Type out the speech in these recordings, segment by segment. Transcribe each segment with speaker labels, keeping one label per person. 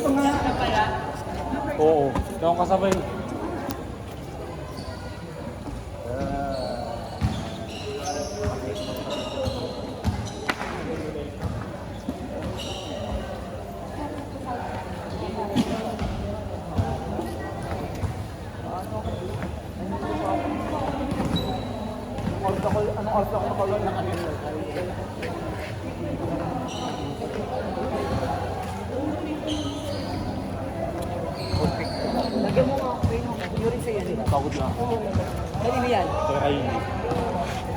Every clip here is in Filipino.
Speaker 1: Oo, ikaw ang kasabay.
Speaker 2: Anong oras ako nakawala na kanina? Lagyan mo nga ako kayo. Yuri sa'yo yan.
Speaker 1: Pagod na.
Speaker 2: Dali mo yan.
Speaker 1: Kaya kayo.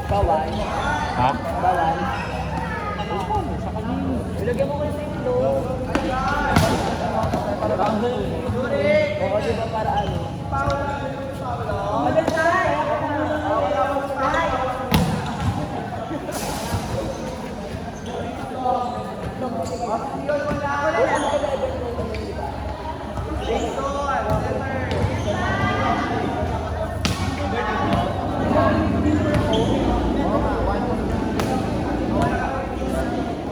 Speaker 2: Bawal.
Speaker 1: Ha?
Speaker 2: Bawal. Sa kanino. Ilagyan mo kasi ito. Oo, diba para ano? Magandang!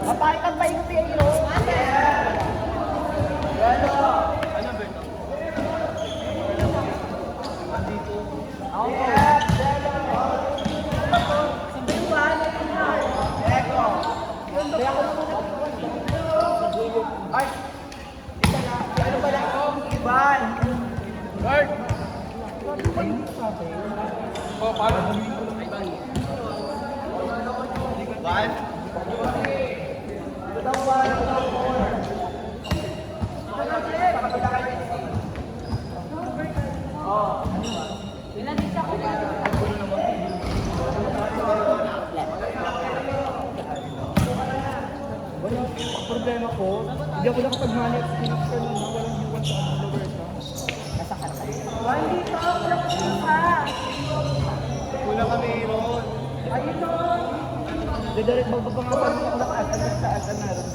Speaker 2: Kapay-kapay ko tayo. Ay! Ano ba lang? Iban! Guard! Oh, paano? Iban? Problema ko, hindi ako nakapag-manage at kinakita nung walang iwan sa lower ka. Nasa kata. Hindi ka, wala ko ka. Wala kami ron. Ayun o. Didirect magpapangapan mo ako nakaasan na ron.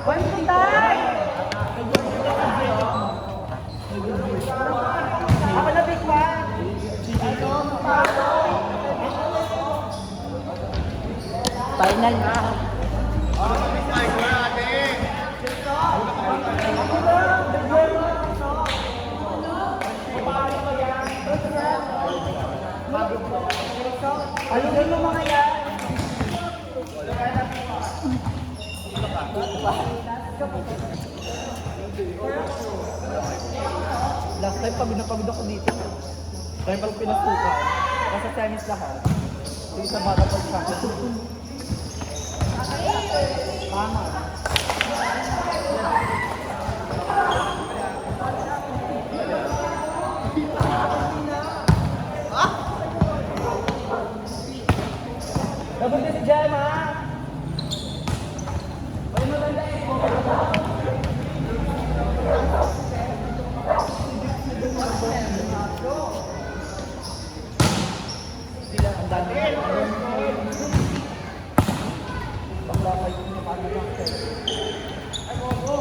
Speaker 2: One to time! Ako na big one. Final na. Alugin mo mga yan. Last time pagod na pagod ako dito. Dahil pag pinasukan, nasa tennis lahat. Hindi sa bata pag-champion. Tama. Dapat na si Jem, ha? Ay, maganda eh. Sila, ang dami. Pagkakay ko na paano lang sa'yo. Ay, go!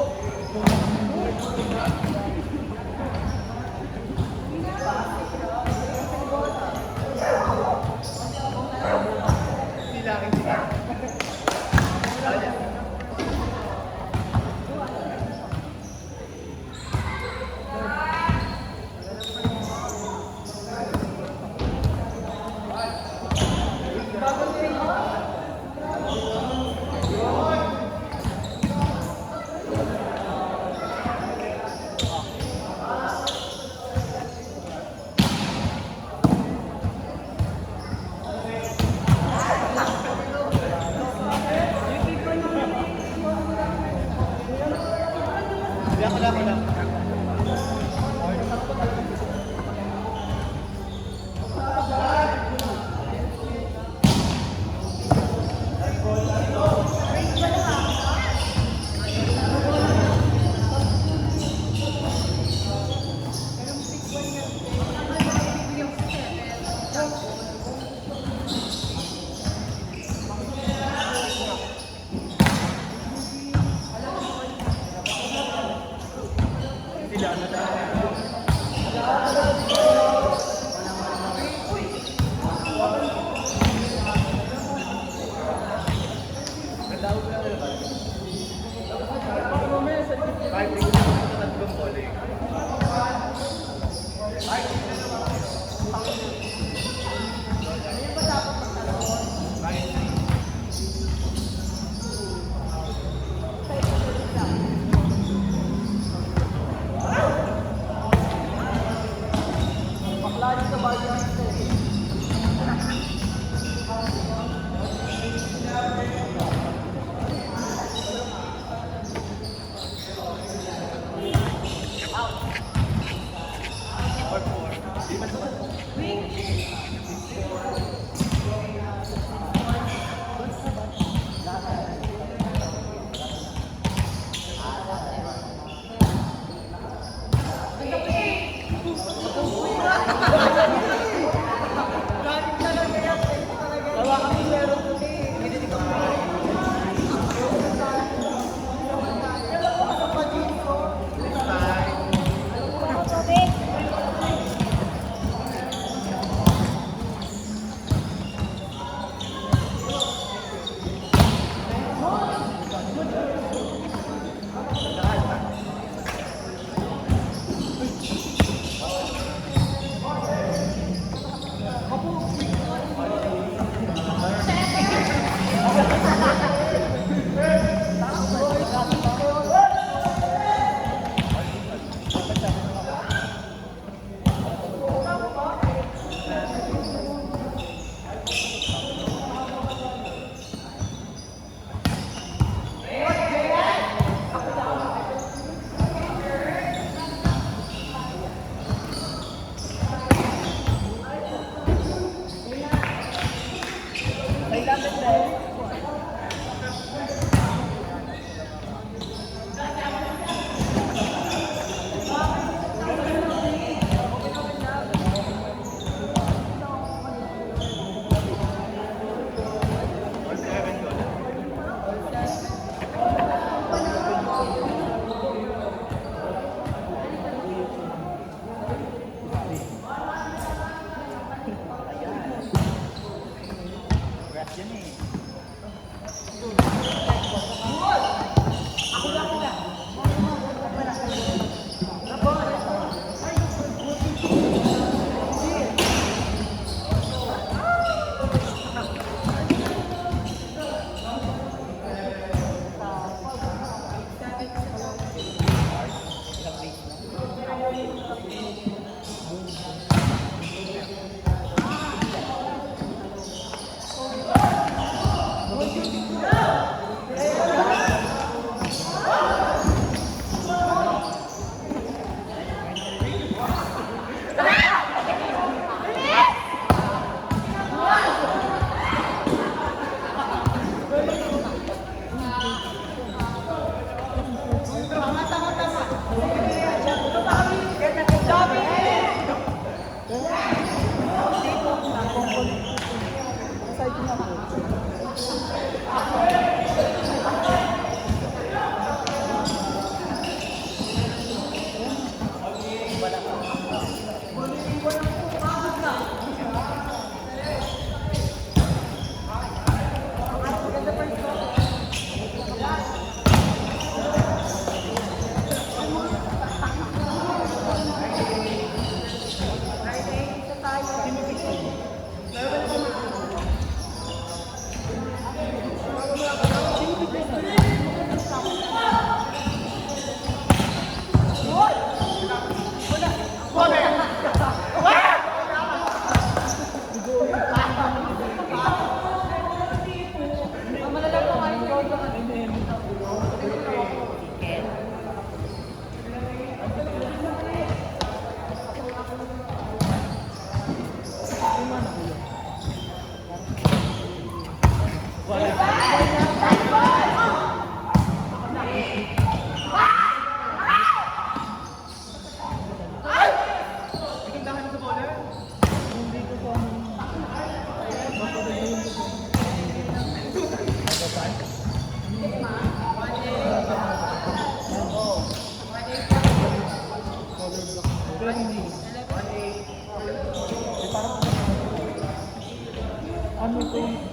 Speaker 2: Ano to?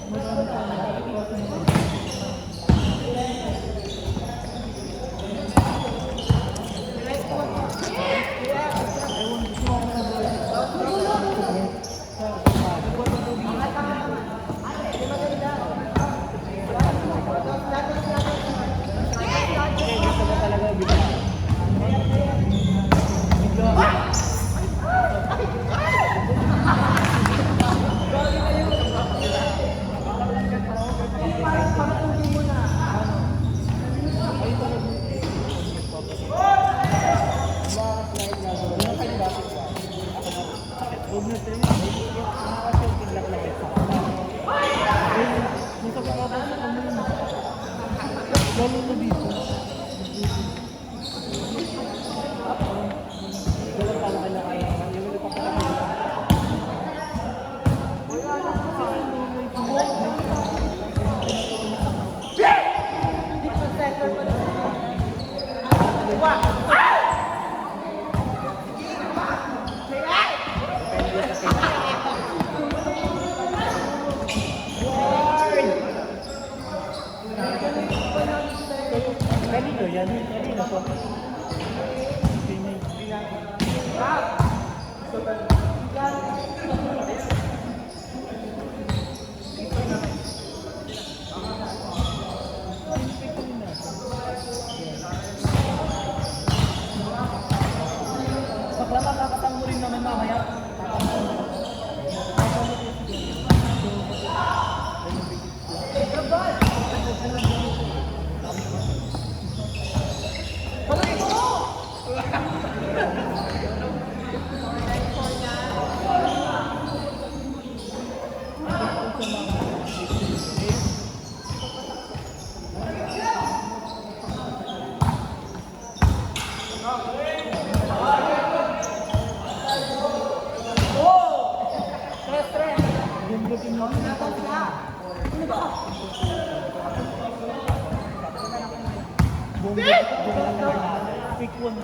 Speaker 2: Lalo na dito. Dalang pala kanya kaya. Yung ulit pa pala. Pick one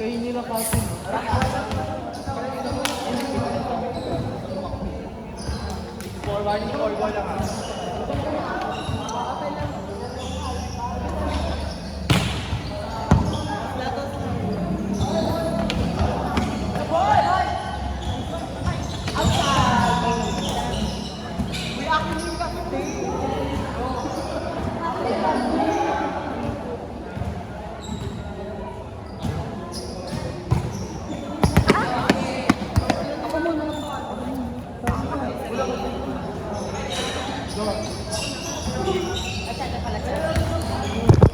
Speaker 2: kayo nila kasi. Forward lang ha.